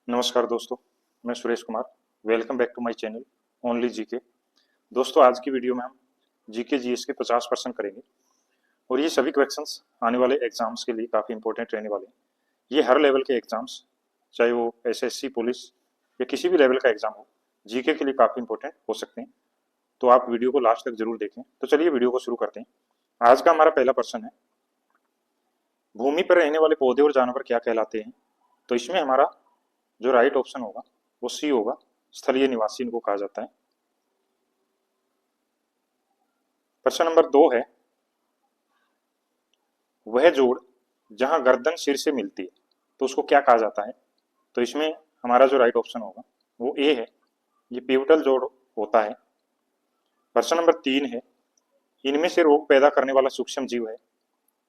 नमस्कार दोस्तों, मैं Suresh Kumar. Welcome back to my channel only GK. दोस्तों, आज की वीडियो में हम जीके जीएस के 50% करेंगे और ये सभी क्वेश्चंस आने वाले एग्जाम्स के लिए काफ़ी इंपॉर्टेंट रहने वाले हैं। ये हर लेवल के एग्जाम्स, चाहे वो एसएससी, पुलिस या किसी भी लेवल का एग्जाम हो, जीके के लिए काफ़ी इंपॉर्टेंट हो सकते हैं। तो आप वीडियो को लास्ट तक जरूर देखें। तो चलिए वीडियो को शुरू करते हैं। आज का हमारा पहला प्रश्न है, भूमि पर रहने वाले पौधे और जानवर क्या कहलाते हैं? तो इसमें हमारा जो राइट ऑप्शन होगा वो सी होगा, स्थलीय निवासी इनको कहा जाता है। प्रश्न नंबर 2 है, वह जोड़ जहां गर्दन सिर से मिलती है तो उसको क्या कहा जाता है? तो इसमें हमारा जो राइट ऑप्शन होगा वो ए है, ये पिवटल जोड़ होता है। प्रश्न नंबर 3 है, इनमें से रोग पैदा करने वाला सूक्ष्म जीव है।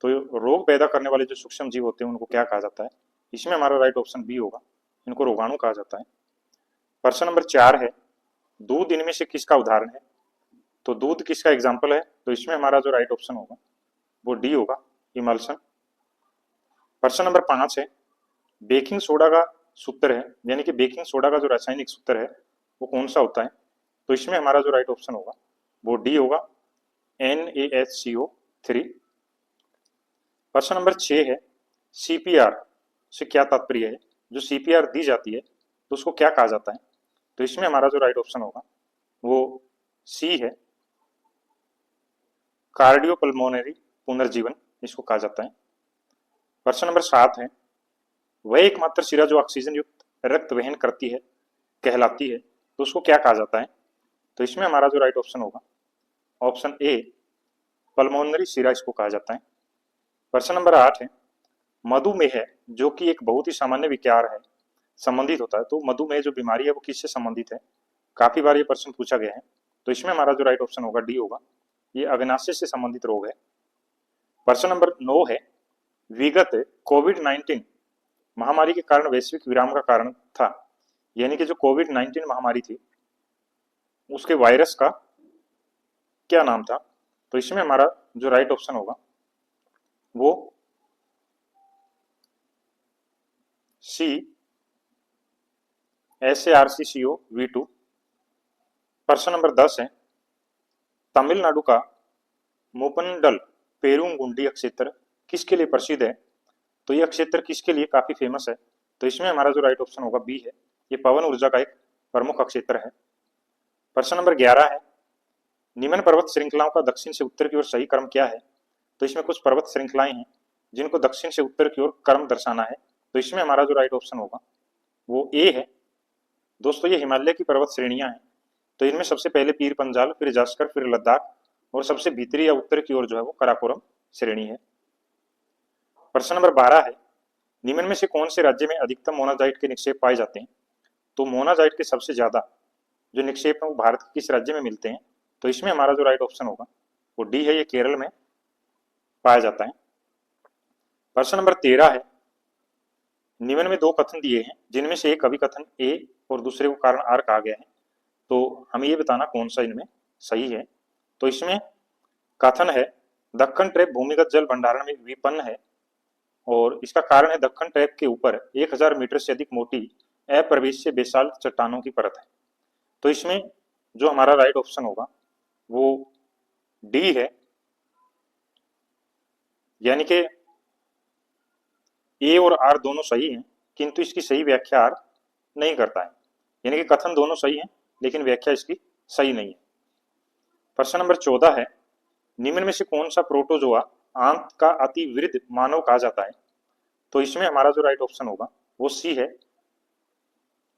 तो रोग पैदा करने वाले जो सूक्ष्म जीव होते हैं उनको क्या कहा जाता है? इसमें हमारा राइट ऑप्शन बी होगा, इनको रोगाणु कहा जाता है। प्रश्न नंबर 4 है, दूध इनमें से किसका उदाहरण है? तो दूध किसका एग्जाम्पल है? तो इसमें हमारा जो राइट ऑप्शन होगा वो डी होगा, इमल्सन। प्रश्न नंबर 5 है, बेकिंग सोडा का सूत्र है, यानी कि बेकिंग सोडा का जो रासायनिक सूत्र है वो कौन सा होता है? तो इसमें हमारा जो राइट ऑप्शन होगा वो डी होगा, NaHCO3। प्रश्न नंबर 6 है, सीपीआर से क्या तात्पर्य है? जो सीपीआर दी जाती है तो उसको क्या कहा जाता है? तो इसमें हमारा जो राइट ऑप्शन होगा वो सी है, कार्डियोपल्मोनरी पुनर्जीवन इसको कहा जाता है। प्रश्न नंबर 7 है, वह एकमात्र शिरा जो ऑक्सीजन युक्त रक्त वहन करती है कहलाती है तो उसको क्या कहा जाता है? तो इसमें हमारा जो राइट ऑप्शन होगा ऑप्शन ए, पल्मोनरी शिरा इसको कहा जाता है। प्रश्न नंबर 8 है, मधुमेह जो कि एक बहुत ही सामान्य विकार है संबंधित होता है, तो मधुमेह जो बीमारी है वो किससे संबंधित है? काफी बार ये प्रश्न पूछा गया है। तो इसमें हमारा जो राइट ऑप्शन होगा डी होगा, ये अग्नाशय से संबंधित रोग है। प्रश्न नंबर 9 है, विगत कोविड-19 महामारी के कारण वैश्विक विराम का कारण था, यानी कि जो कोविड-19 महामारी थी उसके वायरस का क्या नाम था? तो इसमें हमारा जो राइट ऑप्शन होगा वो सी, SARCCOV2। प्रश्न नंबर 10 है, तमिलनाडु का मुपंडल पेरुंगुंडी क्षेत्र किसके लिए प्रसिद्ध है? तो यह क्षेत्र किसके लिए काफी फेमस है? तो इसमें हमारा जो राइट ऑप्शन होगा बी है, ये पवन ऊर्जा का एक प्रमुख क्षेत्र है। प्रश्न नंबर 11 है, निम्न पर्वत श्रृंखलाओं का दक्षिण से उत्तर की ओर सही क्रम क्या है? तो इसमें कुछ पर्वत श्रृंखलाएं हैं जिनको दक्षिण से उत्तर की ओर क्रम दर्शाना है। तो इसमें हमारा जो राइट ऑप्शन होगा वो ए है। दोस्तों, ये हिमालय की पर्वत श्रेणियां हैं, तो इनमें सबसे पहले पीर पंजाल, फिर जास्कर, फिर लद्दाख और सबसे भीतरी या उत्तर की ओर जो है वो कराकोरम श्रेणी है। प्रश्न नंबर 12 है, निम्न में से कौन से राज्य में अधिकतम मोनाजाइट के निक्षेप पाए जाते हैं? तो मोनाजाइट के सबसे ज्यादा जो निक्षेप है वो भारत के किस राज्य में मिलते हैं? तो इसमें हमारा जो राइट ऑप्शन होगा वो डी है, ये केरल में पाया जाता है। प्रश्न नंबर 13 है, निम्न में दो कथन दिए हैं जिनमें से एक अभिकथन ए और दूसरे को कारण आर कहा गया है, तो हमें ये बताना कौन सा इनमें सही है। तो इसमें कथन है, दक्कन ट्रैप भूमिगत जल भंडारण में विपन्न है और इसका कारण है दक्कन ट्रैप के ऊपर 1000 मीटर से अधिक मोटी अप्रवेश से बेसाल्ट चट्टानों की परत है। तो इसमें जो हमारा राइट ऑप्शन होगा वो डी है, यानी कि ए और आर दोनों सही हैं किंतु इसकी सही व्याख्या आर नहीं करता है, यानी कि कथन दोनों सही हैं लेकिन व्याख्या इसकी सही नहीं है। प्रश्न नंबर 14 है, निम्न में से कौन सा प्रोटोजोआ आंत का अति वृद्ध मानव कहा जाता है? तो इसमें हमारा जो राइट ऑप्शन होगा वो सी है,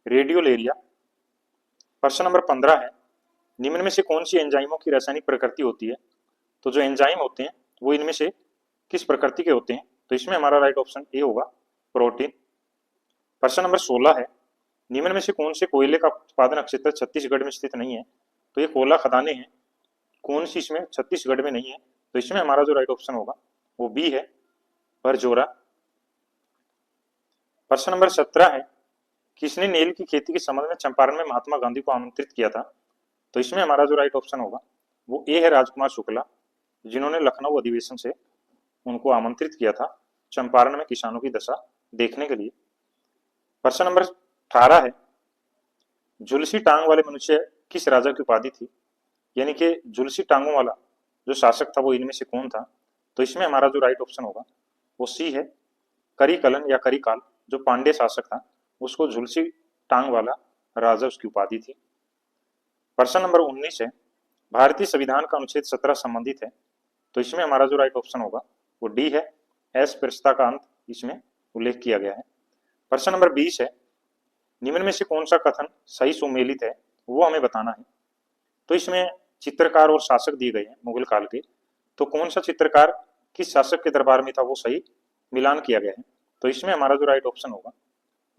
रेडियोलेरिया। प्रश्न नंबर 15 है, निम्न में से कौन सी एंजाइमों की रासायनिक प्रकृति होती है? तो जो एंजाइम होते हैं वो इनमें से किस प्रकृति के होते हैं? तो इसमें हमारा राइट ऑप्शन ए होगा, प्रोटीन। प्रश्न नंबर 16 है, निम्न में से कौन से कोयले का उत्पादन क्षेत्र छत्तीसगढ़ में स्थित नहीं है? तो ये कोयला खदानें हैं, कौन सी इसमें छत्तीसगढ़ में नहीं है? तो इसमें हमारा जो राइट ऑप्शन होगा वो बी है, बरजोरा। प्रश्न नंबर 17 है, किसने नील की खेती के संबंध में चंपारण में महात्मा गांधी को आमंत्रित किया था? तो इसमें हमारा जो राइट ऑप्शन होगा वो ए है, राजकुमार शुक्ला, जिन्होंने लखनऊ अधिवेशन से उनको आमंत्रित किया था चंपारण में किसानों की दशा देखने के लिए। प्रश्न नंबर 18 है, झुलसी टांग वाले मनुष्य किस राजा की उपाधि थी? यानी कि झुलसी टांगों वाला जो शासक था वो इनमें से कौन था? तो इसमें हमारा जो राइट ऑप्शन होगा वो सी है, करिकलन या करिकाल, जो पांड्य शासक था उसको झुलसी टांग वाला राजा उसकी उपाधि थी। प्रश्न नंबर 19 है, भारतीय संविधान का अनुच्छेद 17 संबंधित है, तो इसमें हमारा जो राइट ऑप्शन होगा वो डी है, अस्पृश्यता का अंत इसमें उल्लेख किया गया है। प्रश्न नंबर 20 है, निम्न में से कौन सा कथन सही सुमेलित है वो हमें बताना है। तो इसमें चित्रकार और शासक दिए गए हैं मुगल काल के, तो कौन सा चित्रकार किस शासक के दरबार में था वो सही मिलान किया गया है। तो इसमें हमारा जो राइट ऑप्शन होगा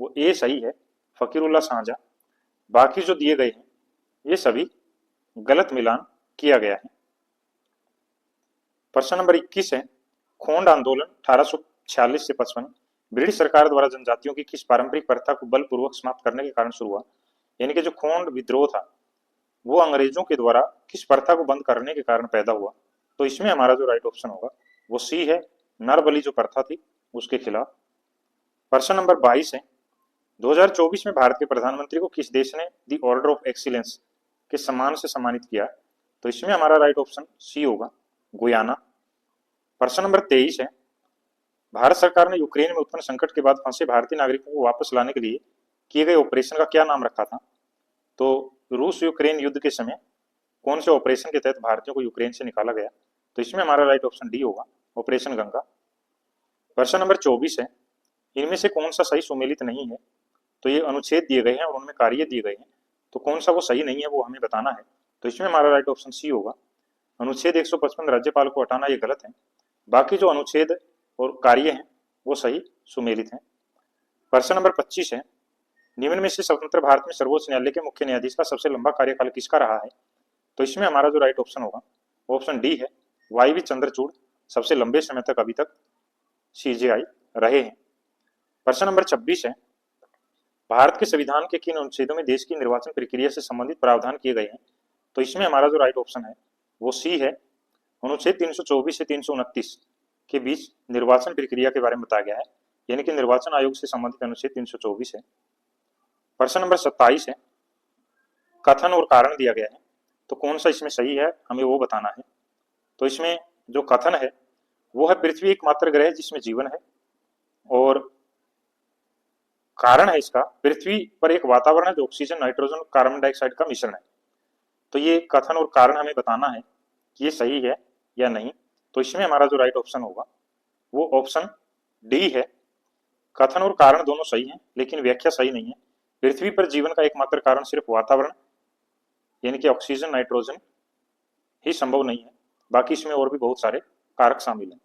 वो ए सही है, फकीरुल्लाह शाहजहां। बाकी जो दिए गए हैं ये सभी गलत मिलान किया गया है। प्रश्न नंबर 21 है, खोंड आंदोलन 1846 से 55 ब्रिटिश सरकार द्वारा जनजातियों की किस पारंपरिक प्रथा को बलपूर्वक समाप्त करने के कारण शुरू हुआ? यानी कि जो खोंड विद्रोह था वो अंग्रेजों के द्वारा किस प्रथा को बंद करने के कारण पैदा हुआ? तो इसमें हमारा जो राइट ऑप्शन होगा वो सी है, नरबली जो प्रथा थी उसके खिलाफ। प्रश्न नंबर 22 है, 2024 में भारत के प्रधानमंत्री को किस देश ने दी ऑर्डर ऑफ एक्सीलेंस के सम्मान से सम्मानित किया? तो इसमें हमारा राइट ऑप्शन सी होगा, गुयाना। प्रश्न नंबर 23 है, भारत सरकार ने यूक्रेन में उत्पन्न संकट के बाद फंसे भारतीय नागरिकों को वापस लाने के लिए किए गए ऑपरेशन का क्या नाम रखा था? तो रूस यूक्रेन युद्ध के समय कौन से ऑपरेशन के तहत भारतीयों को यूक्रेन से निकाला गया? तो इसमें हमारा राइट ऑप्शन डी होगा, ऑपरेशन गंगा। प्रश्न नंबर 24 है, इनमें से कौन सा सही सुमेलित नहीं है? तो ये अनुच्छेद दिए गए हैं और उनमें कार्य दिए गए हैं, तो कौन सा वो सही नहीं है वो हमें बताना है। तो इसमें हमारा राइट ऑप्शन सी होगा, अनुच्छेद 155 राज्यपाल को हटाना ये गलत है, बाकी जो अनुच्छेद और कार्य हैं वो सही सुमेलित हैं। प्रश्न नंबर 25 है, निम्न में से स्वतंत्र भारत में सर्वोच्च न्यायालय के मुख्य न्यायाधीश का सबसे लंबा कार्यकाल किसका रहा है? तो इसमें हमारा जो राइट ऑप्शन होगा ऑप्शन डी है, वाई वी चंद्रचूड़ सबसे लंबे समय तक अभी तक सीजेआई रहे हैं। प्रश्न नंबर 26 है, भारत के संविधान के किन अनुच्छेदों में देश की निर्वाचन प्रक्रिया से संबंधित प्रावधान किए गए हैं? तो इसमें हमारा जो राइट ऑप्शन है वो सी है, अनुच्छेद 324 से 329 के बीच निर्वाचन प्रक्रिया के बारे में बताया गया है, यानी कि निर्वाचन आयोग से संबंधित अनुच्छेद 324 है। प्रश्न नंबर 27 है, कथन और कारण दिया गया है, तो कौन सा इसमें सही है हमें वो बताना है। तो इसमें जो कथन है वो है, पृथ्वी एकमात्र ग्रह जिसमें जीवन है, और कारण है इसका, पृथ्वी पर एक वातावरण है जो ऑक्सीजन, नाइट्रोजन और कार्बन डाइऑक्साइड का मिश्रण है। तो ये कथन और कारण हमें बताना है कि ये सही है या नहीं। तो इसमें हमारा जो राइट ऑप्शन होगा वो ऑप्शन डी है, कथन और कारण दोनों सही हैं लेकिन व्याख्या सही नहीं है। पृथ्वी पर जीवन का एकमात्र कारण सिर्फ वातावरण यानी कि ऑक्सीजन, नाइट्रोजन ही संभव नहीं है, बाकी इसमें और भी बहुत सारे कारक शामिल हैं।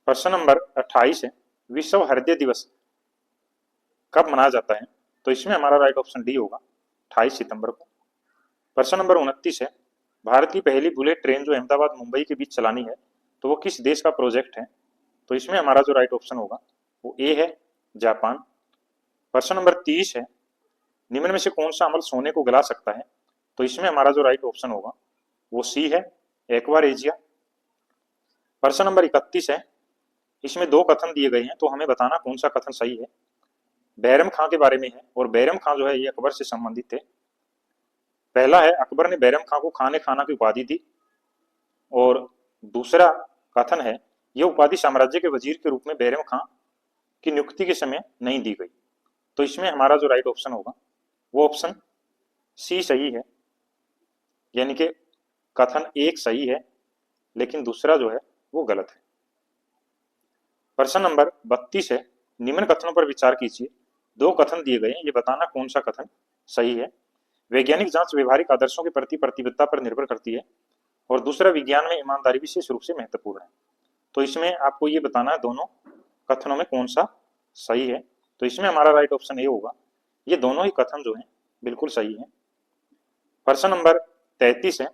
प्रश्न नंबर 28 है, विश्व हृदय दिवस कब मनाया जाता है? तो इसमें हमारा राइट ऑप्शन डी होगा, 28 सितंबर को। प्रश्न नंबर 29 है, भारत की पहली बुलेट ट्रेन जो अहमदाबाद मुंबई के बीच चलानी है तो वो किस देश का प्रोजेक्ट है? तो इसमें हमारा जो राइट ऑप्शन होगा वो ए है, जापान। प्रश्न नंबर 30 है, निम्न में से कौन सा अम्ल सोने को गला सकता है? तो इसमें हमारा जो राइट ऑप्शन होगा वो सी है, एक्वारेजिया। प्रश्न नंबर 31 है, इसमें दो कथन दिए गए हैं तो हमें बताना कौन सा कथन सही है। बैरम खां के बारे में है, और बैरम खां जो है ये अकबर से संबंधित थे। पहला है, अकबर ने बैरम खां को खाने खाना की उपाधि दी, और दूसरा कथन है, यह उपाधि साम्राज्य के वजीर के रूप में बैरम खां की नियुक्ति के समय नहीं दी गई। तो इसमें हमारा जो राइट ऑप्शन होगा वो ऑप्शन सी सही है, यानी कि कथन एक सही है लेकिन दूसरा जो है वो गलत है। प्रश्न नंबर 32 है, निम्न कथनों पर विचार कीजिए, दो कथन दिए गए हैं, ये बताना कौन सा कथन सही है। वैज्ञानिक जांच व्यवहारिक आदर्शों के प्रति प्रतिबद्धता पर निर्भर करती है, और दूसरा, विज्ञान में ईमानदारी विशेष रूप से महत्वपूर्ण है। तो इसमें आपको ये बताना है दोनों कथनों में कौन सा सही है। तो इसमें हमारा राइट ऑप्शन ए होगा, ये दोनों ही कथन जो है बिल्कुल सही है। प्रश्न नंबर 33 है,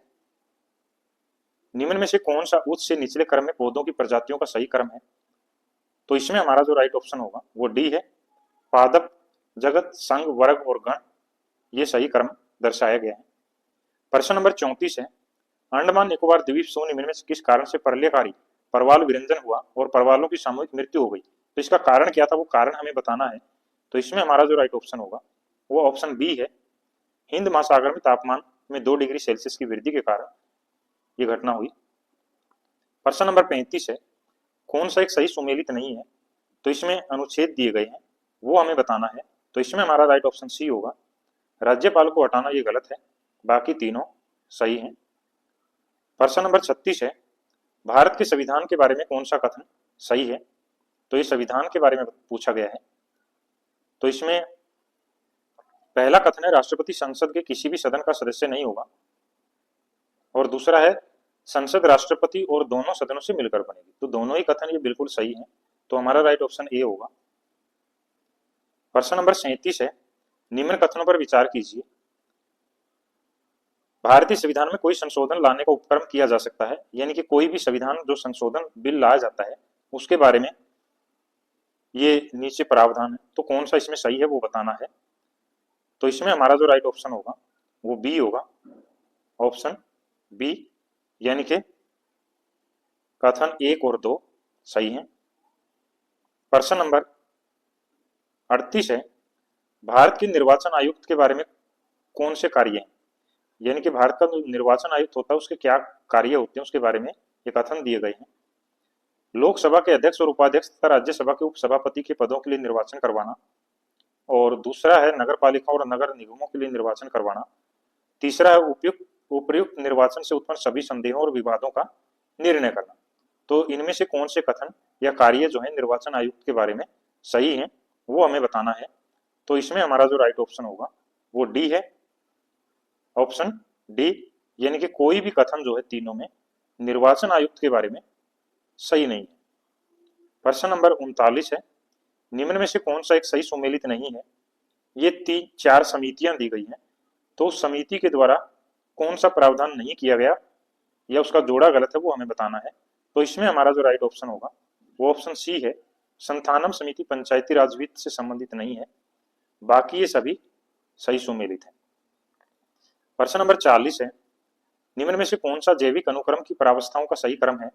निम्न में से कौन सा उच्च से निचले क्रम में पौधों की प्रजातियों का सही क्रम है? तो इसमें हमारा जो राइट ऑप्शन होगा वो डी है, पादप, जगत, संघ, वर्ग और गण, ये सही क्रम दर्शाया गया है। प्रश्न नंबर 34 है, अंडमान निकोबार द्वीप समूह निम्न में से किस कारण से प्रलयकारी परवाल विरंजन हुआ और परवालों की सामूहिक मृत्यु हो गई? तो इसका कारण क्या था वो कारण हमें बताना है तो इसमें हमारा जो राइट ऑप्शन होगा वो ऑप्शन बी है। हिंद महासागर में तापमान में 2 डिग्री सेल्सियस की वृद्धि के कारण ये घटना हुई। प्रश्न नंबर 35 है, कौन सा एक सही सुमेलित नहीं है? तो इसमें अनुच्छेद दिए गए हैं, वो हमें बताना है। तो इसमें हमारा राइट ऑप्शन सी होगा। राज्यपाल को हटाना ये गलत है, बाकी तीनों सही हैं। प्रश्न नंबर 36 है, भारत के संविधान के बारे में कौन सा कथन सही है? तो ये संविधान के बारे में पूछा गया है। तो इसमें पहला कथन है, राष्ट्रपति संसद के किसी भी सदन का सदस्य नहीं होगा, और दूसरा है, संसद राष्ट्रपति और दोनों सदनों से मिलकर बनेगी। तो दोनों ही कथन ये बिल्कुल सही है, तो हमारा राइट ऑप्शन ए होगा। प्रश्न नंबर 37 है, निम्न कथनों पर विचार कीजिए। भारतीय संविधान में कोई संशोधन लाने का उपक्रम किया जा सकता है, यानी कि कोई भी संविधान जो संशोधन बिल लाया जाता है उसके बारे में ये नीचे प्रावधान है। तो कौन सा इसमें सही है वो बताना है। तो इसमें हमारा जो राइट ऑप्शन होगा वो बी होगा, ऑप्शन बी, यानी कि कथन 1 और 2 सही है। प्रश्न नंबर 38 है, भारत के निर्वाचन आयुक्त के बारे में कौन से कार्य हैं? यानी कि भारत का जो निर्वाचन आयुक्त होता है उसके क्या कार्य होते हैं उसके बारे में ये कथन दिए गए हैं। लोकसभा के अध्यक्ष और उपाध्यक्ष तथा राज्यसभा के उपसभापति के पदों के लिए निर्वाचन करवाना, और दूसरा है नगर पालिका और नगर निगमों के लिए निर्वाचन करवाना। तीसरा है उपयुक्त निर्वाचन से उत्पन्न सभी संदेहों और विवादों का निर्णय करना। तो इनमें से कौन से कथन या कार्य जो है निर्वाचन आयुक्त के बारे में सही है वो हमें बताना है। तो इसमें हमारा जो राइट ऑप्शन होगा वो डी है, ऑप्शन डी, यानी कि कोई भी कथन जो है तीनों में निर्वाचन आयुक्त के बारे में सही नहीं है। प्रश्न नंबर 39 है, निम्न में से कौन सा एक सही सुमेलित नहीं है? ये 3-4 समितियां दी गई हैं, तो उस समिति के द्वारा कौन सा प्रावधान नहीं किया गया या उसका जोड़ा गलत है वो हमें बताना है। तो इसमें हमारा जो राइट ऑप्शन होगा वो ऑप्शन सी है, संथानम समिति पंचायती राज वित्त से संबंधित नहीं है, बाकी ये सभी सही सुमेलित है। प्रश्न नंबर 40 है, निम्न में से कौन सा जैविक अनुक्रम की प्रावस्थाओं का सही क्रम है?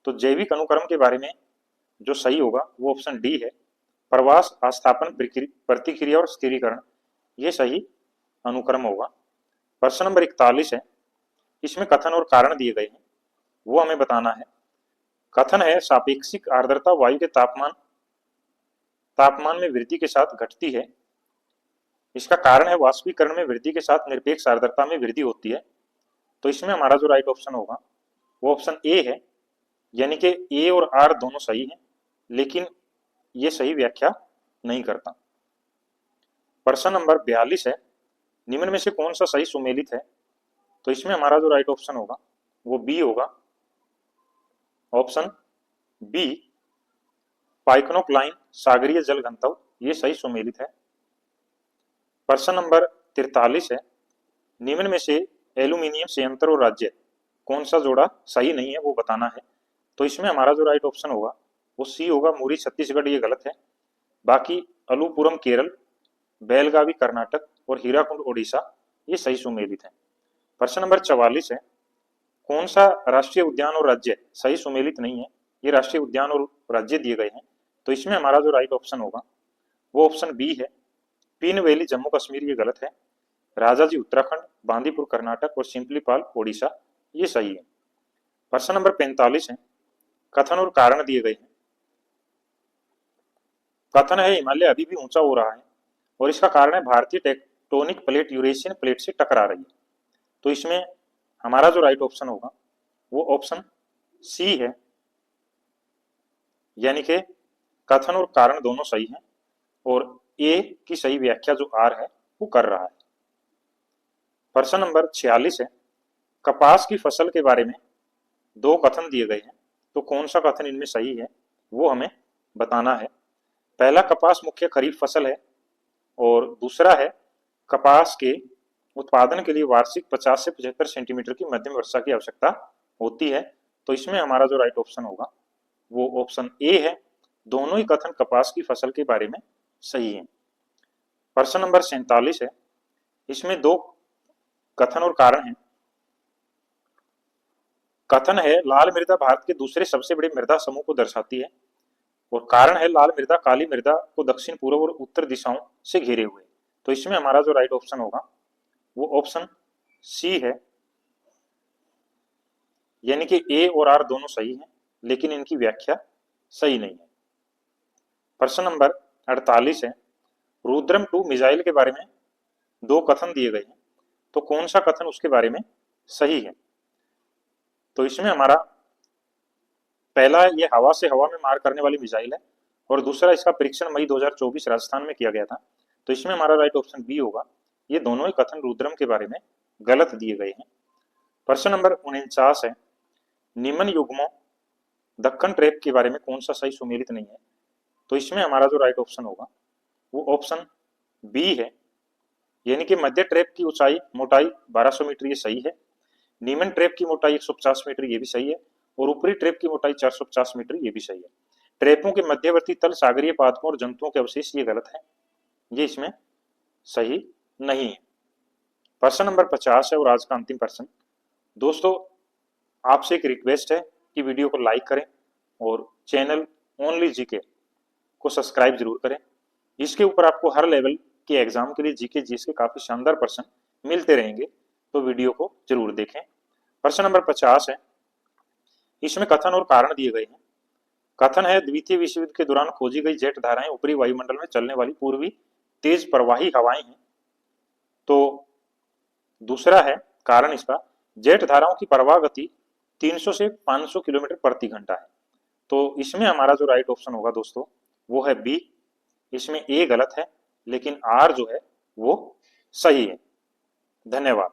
तो जैविक अनुक्रम के बारे में जो सही होगा वो ऑप्शन डी है, प्रवास, आस्थापन, प्रतिक्रिया और स्थिरीकरण, ये सही अनुक्रम होगा। प्रश्न नंबर 41 है, इसमें कथन और कारण दिए गए हैं, वो हमें बताना है। कथन है, सापेक्षिक आर्द्रता वायु के तापमान में वृद्धि के साथ घटती है। इसका कारण है, वाष्पीकरण में वृद्धि के साथ निरपेक्ष आर्द्रता में वृद्धि होती है। तो इसमें हमारा जो राइट ऑप्शन होगा वो ऑप्शन ए है, यानी कि ए और आर दोनों सही हैं, लेकिन ये सही व्याख्या नहीं करता। प्रश्न नंबर 42 है, निम्न में से कौन सा सही सुमेलित है? तो इसमें हमारा जो राइट ऑप्शन होगा वो बी होगा, ऑप्शन बी, पाइक्नोक्लाइन सागरीय जल घनत्व, ये सही सुमेलित है। प्रश्न नंबर 43 है, निम्न में से एल्यूमिनियम संयंत्र और राज्य कौन सा जोड़ा सही नहीं है वो बताना है। तो इसमें हमारा जो राइट ऑप्शन होगा वो सी होगा, मुरी छत्तीसगढ़, ये गलत है, बाकी अलूपुरम केरल, बेलगावी कर्नाटक और हीराकुंड ओडिशा ये सही सुमेलित है। प्रश्न नंबर 44 है, कौन सा राष्ट्रीय उद्यान और राज्य सही सुमेलित नहीं है? ये राष्ट्रीय उद्यान और राज्य दिए गए हैं, तो इसमें हमारा जो राइट ऑप्शन होगा वो ऑप्शन बी है, पीन वैली जम्मू कश्मीर, ये गलत है, राजाजी उत्तराखंड, बांदीपुर कर्नाटक और सिंपलीपाल ओडिशा, ये सही है। प्रश्न नंबर 45 है, कथन और कारण दिए गए हैं। कथन है, हिमालय अभी भी ऊंचा हो रहा है और इसका कारण है भारतीय टेक्टोनिक प्लेट यूरेशियन प्लेट से टकरा रही है। तो इसमें हमारा जो राइट ऑप्शन होगा वो ऑप्शन सी है, यानी कि कथन और कारण दोनों सही हैं और ए की सही व्याख्या जो आर है वो कर रहा है। प्रश्न नंबर 46 है, कपास की फसल के बारे में 2 कथन दिए गए हैं, तो कौन सा कथन इनमें सही है वो हमें बताना है। पहला, कपास मुख्य खरीफ फसल है, और दूसरा है, कपास के उत्पादन के लिए वार्षिक 50 से 75 सेंटीमीटर की मध्यम वर्षा की आवश्यकता होती है। तो इसमें हमारा जो राइट ऑप्शन होगा वो ऑप्शन ए है, दोनों ही कथन कपास की फसल के बारे में सही है। प्रश्न नंबर 47 है, इसमें 2 कथन और कारण हैं। कथन है, लाल मृदा भारत के दूसरे सबसे बड़े मृदा समूह को दर्शाती है, और कारण है लाल मृदा काली मृदा को दक्षिण पूर्व और उत्तर दिशाओं से घेरे हुए। तो इसमें हमारा जो राइट ऑप्शन होगा वो ऑप्शन सी है, यानी कि ए और आर दोनों सही हैं लेकिन इनकी व्याख्या सही नहीं है। प्रश्न नंबर 48 है, रुद्रम 2 मिसाइल के बारे में दो कथन दिए गए हैं, तो कौन सा कथन उसके बारे में सही है? तो इसमें हमारा पहला ये हवा से हवा में मार करने वाली मिसाइल है और दूसरा इसका परीक्षण मई 2024 राजस्थान में किया गया था। तो इसमें हमारा राइट ऑप्शन बी होगा। ये दोनों ही कथन रुद्रम के बारे में गलत दिए गए हैं। प्रश्न नंबर 49 है, निम्न युग्मों दक्कन ट्रैप के बारे में कौन सा सही सुमेलित नहीं है? तो इसमें हमारा जो राइट ऑप्शन होगा वो ऑप्शन बी है, यानी कि मध्य ट्रैप की ऊंचाई मोटाई 1200 मीटर, ये सही है। निम्न ट्रैप की मोटाई 150 मीटर, ये भी सही है। और ऊपरी ट्रैप की मोटाई 450 मीटर, ये भी सही है। ट्रैपों के मध्यवर्ती तल सागरीय पादपों और जंतुओं के अवशेष, ये गलत है, ये इसमें सही नहीं है। प्रश्न नंबर 50 है और आज का अंतिम प्रश्न। दोस्तों आपसे एक रिक्वेस्ट है कि वीडियो को लाइक करें और चैनल ओनली जीके को सब्सक्राइब जरूर करें। इसके ऊपर आपको हर लेवल के एग्जाम के लिए जीके जीएस के काफी शानदार प्रश्न मिलते रहेंगे, तो वीडियो को जरूर देखें। प्रश्न नंबर 50 है, इसमें कथन और कारण दिए गए हैं। कथन है, द्वितीय विश्व युद्ध के दौरान खोजी गई जेट धाराएं ऊपरी वायुमंडल में चलने वाली पूर्वी तेज प्रवाही हवाएं हैं। तो दूसरा है कारण इसका, जेट धाराओं की प्रवाह गति 300 से 500 किलोमीटर प्रति घंटा है। तो इसमें हमारा जो राइट ऑप्शन होगा दोस्तों वो है बी। इसमें ए गलत है लेकिन आर जो है वो सही है। धन्यवाद।